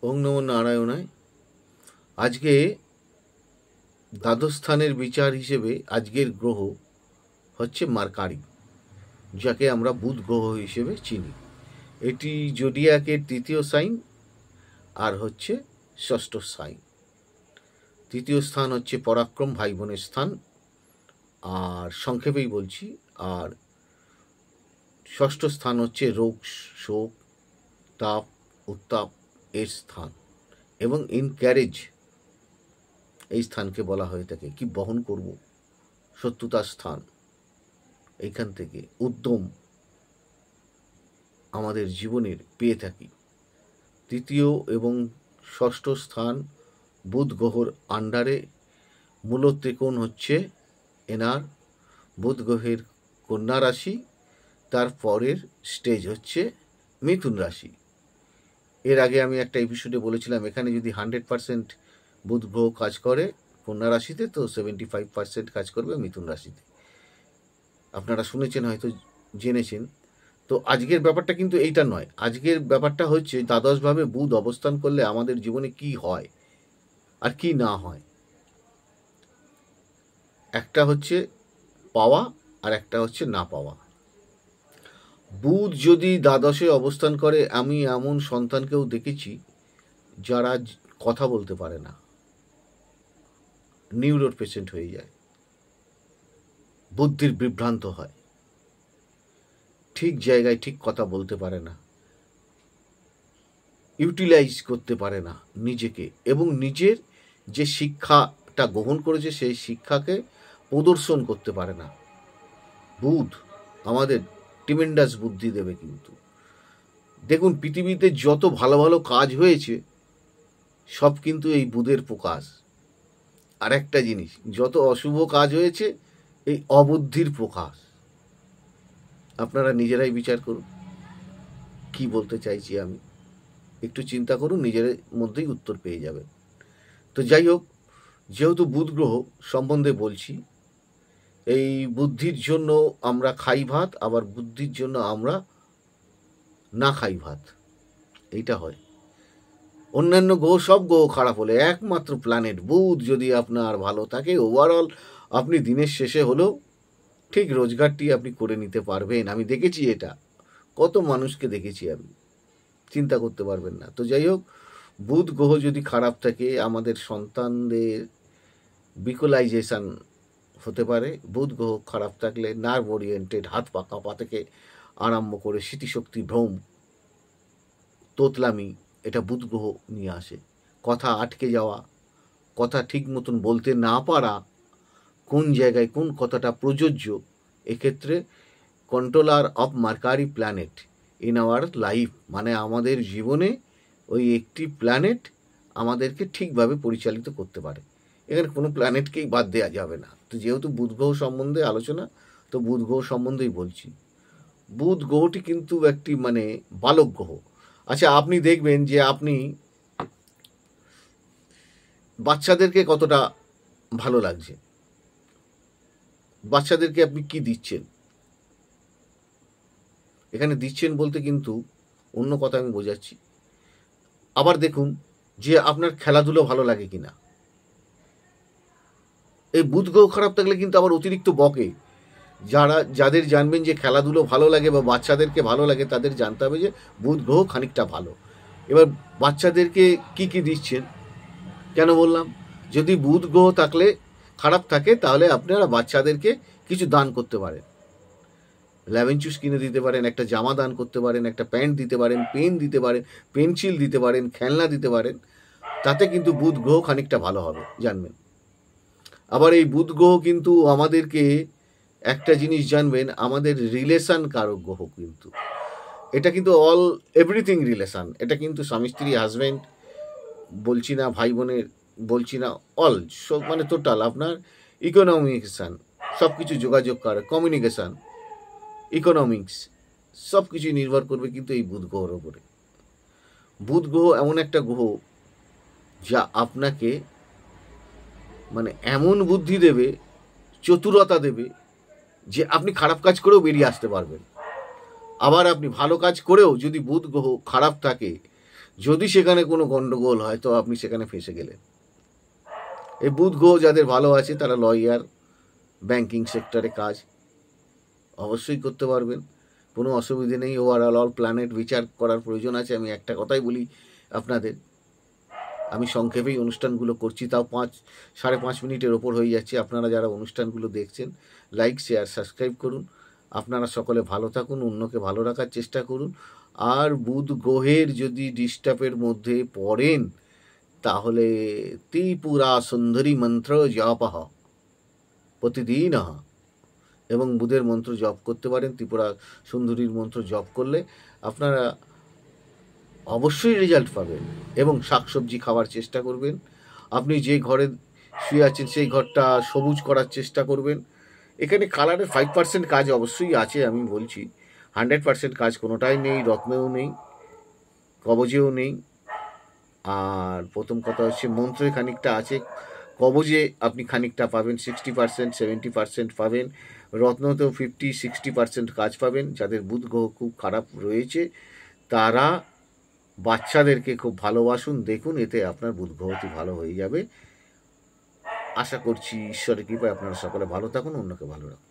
ওং নমো নারায়ণায়। আজকে দ্বাদশ স্থানের বিচার হিসেবে আজকের গ্রহ হচ্ছে মার্কারি, যাকে আমরা বুধ গ্রহ হিসেবে চিনি। এটি জোডিয়াকের তৃতীয় সাইন আর হচ্ছে ষষ্ঠ সাইন। তৃতীয় স্থান হচ্ছে পরাক্রম, ভাই বোনের স্থান, আর সংক্ষেপেই বলছি। আর ষষ্ঠ স্থান হচ্ছে রোগ, শোক, তাপ, উত্তাপ এর স্থান, এবং ইনক্যারেজ এই স্থানকে বলা হয়ে থাকে। কি বহন করব, শত্রুতার স্থান। এইখান থেকে উদ্যম আমাদের জীবনের পেয়ে থাকি। তৃতীয় এবং ষষ্ঠ স্থান বুধ গ্রহর আন্ডারে। মূল ত্রিকোণ হচ্ছে এনার বুধ গ্রহের কন্যা রাশি, তার পরের স্টেজ হচ্ছে মিথুন রাশি। এর আগে আমি একটা এপিসোডে বলেছিলাম, এখানে যদি 100% বুধ গ্রহ কাজ করে কন্যা রাশিতে, তো 75% কাজ করবে মিথুন রাশিতে। আপনারা শুনেছেন, হয়তো জেনেছেন। তো আজকের ব্যাপারটা কিন্তু এইটা নয়। আজকের ব্যাপারটা হচ্ছে দ্বাদশভাবে বুধ অবস্থান করলে আমাদের জীবনে কি হয় আর কি না হয়। একটা হচ্ছে পাওয়া আর একটা হচ্ছে না পাওয়া। বুধ যদি দ্বাদশে অবস্থান করে, আমি এমন সন্তানকেও দেখেছি যারা কথা বলতে পারে না, নিউরোর পেশেন্ট হয়ে যায়, বুদ্ধির বিভ্রান্ত হয়, ঠিক জায়গায় ঠিক কথা বলতে পারে না, ইউটিলাইজ করতে পারে না নিজেকে, এবং নিজের যে শিক্ষাটা গ্রহণ করেছে সেই শিক্ষাকে প্রদর্শন করতে পারে না। বুধ আমাদের ট্রিমেন্ডাস বুদ্ধি দেবে। কিন্তু দেখুন, পৃথিবীতে যত ভালো ভালো কাজ হয়েছে সব কিন্তু এই বুধের প্রকাশ। আর একটা জিনিস, যত অশুভ কাজ হয়েছে এই অবুদ্ধির প্রকাশ। আপনারা নিজেরাই বিচার করুন কি বলতে চাইছি আমি। একটু চিন্তা করুন, নিজের মধ্যেই উত্তর পেয়ে যাবেন। তো যাই হোক, যেহেতু বুধ গ্রহ সম্বন্ধে বলছি, এই বুদ্ধির জন্য আমরা খাই ভাত, আবার বুদ্ধির জন্য আমরা না খাই ভাত, এইটা হয়। অন্যান্য গ্রহ, সব গ্রহ খারাপ হলে একমাত্র প্ল্যানেট বুধ যদি আপনার ভালো থাকে, ওভারঅল আপনি দিনের শেষে হলেও ঠিক রোজগারটি আপনি করে নিতে পারবেন। আমি দেখেছি এটা, কত মানুষকে দেখেছি আমি, চিন্তা করতে পারবেন না। তো যাই হোক, বুধ গ্রহ যদি খারাপ থাকে আমাদের সন্তানদের বিকলাইজেশন হতে পারে। বুধ গ্রহ খারাপ থাকলে নার্ভ ওরিয়েন্টেড, হাত পা কাঁপা থেকে আরম্ভ করে স্মৃতিশক্তি ভ্রম, তোতলামি, এটা বুধ গ্রহ নিয়ে আসে। কথা আটকে যাওয়া, কথা ঠিক মতন বলতে না পারা, কোন জায়গায় কোন কথাটা প্রযোজ্য, এক্ষেত্রে controller of mercury planet in our life, মানে আমাদের জীবনে ওই একটি প্ল্যানেট আমাদেরকে ঠিকভাবে পরিচালিত করতে পারে। এখানে কোনো প্ল্যানেটকেই বাদ দেওয়া যাবে না। তো যেহেতু বুধ গ্রহ সম্বন্ধে আলোচনা, তো বুধ গ্রহ সম্বন্ধেই বলছি। বুধ গ্রহটি কিন্তু একটি মানে বালক গ্রহ। আচ্ছা, আপনি দেখবেন যে আপনি বাচ্চাদেরকে কতটা ভালো লাগছে, বাচ্চাদেরকে আপনি কি দিচ্ছেন। এখানে দিচ্ছেন বলতে কিন্তু অন্য কথা আমি বোঝাচ্ছি। আবার দেখুন যে আপনার খেলাধুলো ভালো লাগে কিনা। এই বুধ গ্রহ খারাপ থাকলে কিন্তু আবার অতিরিক্ত বকে। যাদের জানবেন যে খেলাধুলো ভালো লাগে বা বাচ্চাদেরকে ভালো লাগে, তাদের জানতে হবে যে বুধ গ্রহ খানিকটা ভালো। এবার বাচ্চাদেরকে কি কি দিচ্ছেন, কেন বললাম, যদি বুধ গ্রহ থাকলে খারাপ থাকে তাহলে আপনারা বাচ্চাদেরকে কিছু দান করতে পারেন। লেমন জুস কিনে দিতে পারেন, একটা জামা দান করতে পারেন, একটা প্যান্ট দিতে পারেন, পেন দিতে পারেন, পেন্সিল দিতে পারেন, খেলনা দিতে পারেন। তাতে কিন্তু বুধ গ্রহ খানিকটা ভালো হবে, জানবেন। আবার এই বুধ গ্রহ কিন্তু আমাদেরকে একটা জিনিস জানবেন, আমাদের রিলেশন কারক গ্রহ কিন্তু। এটা কিন্তু অল এভরিথিং রিলেশন। এটা কিন্তু স্বামী স্ত্রী, হাজব্যান্ড বলছি না, ভাই বোনের বলছি না, অল সব, মানে টোটাল আপনার ইকোনমিকেশান, সব কিছু যোগাযোগ করে, কমিউনিকেশান, ইকোনমিক্স, সব কিছুই নির্ভর করবে কিন্তু এই বুধ গ্রহের ওপরে। বুধ গ্রহ এমন একটা গ্রহ যা আপনাকে মানে এমন বুদ্ধি দেবে, চতুরতা দেবে, যে আপনি খারাপ কাজ করেও বেরিয়ে আসতে পারবেন। আবার আপনি ভালো কাজ করেও যদি বুধ গ্রহ খারাপ থাকে, যদি সেখানে কোনো গণ্ডগোল হয় তো আপনি সেখানে ফেঁসে গেলেন। এই বুধ গ্রহ যাদের ভালো আছে তারা লয়ার, ব্যাংকিং সেক্টরে কাজ অবশ্যই করতে পারবেন, কোনো অসুবিধে নেই। ওভারঅল অল প্ল্যানেট বিচার করার প্রয়োজন আছে। আমি একটা কথাই বলি আপনাদের, আমি সংক্ষেপেই অনুষ্ঠানগুলো করছি, তাও 5-5.5 মিনিটের ওপর হয়ে যাচ্ছে। আপনারা যারা অনুষ্ঠানগুলো দেখছেন লাইক, শেয়ার, সাবস্ক্রাইব করুন। আপনারা সকলে ভালো থাকুন, অন্যকে ভালো রাখার চেষ্টা করুন। আর বুধ গ্রহের যদি ডিস্টার্বের মধ্যে পড়েন তাহলে ত্রিপুরা সুন্দরী মন্ত্র জপ প্রতিদিন এবং বুধের মন্ত্র জপ করতে পারেন। ত্রিপুরা সুন্দরীর মন্ত্র জপ করলে আপনারা অবশ্যই রেজাল্ট পাবেন। এবং শাকসবজি খাওয়ার চেষ্টা করবেন। আপনি যে ঘরে শুয়ে আছেন সেই ঘরটা সবুজ করার চেষ্টা করবেন। এখানে কালারের 5% কাজ অবশ্যই আছে, আমি বলছি 100% কাজ কোনোটাই নেই, রত্নেও নেই, কবজেও নেই। আর প্রথম কথা হচ্ছে মন্ত্রে খানিকটা আছে, কবজে আপনি খানিকটা পাবেন, 60% 70% পাবেন, রত্নতেও 50-60% কাজ পাবেন। যাদের বুধ গ্রহ খুব খারাপ রয়েছে তারা বাচ্চাদেরকে খুব ভালোবাসুন, দেখুন, এতে আপনার বুধ গ্রহটি ভালো হয়ে যাবে। আশা করছি ঈশ্বরের কৃপায় আপনারা সকলে ভালো থাকুন, অন্যকে ভালো রাখুন।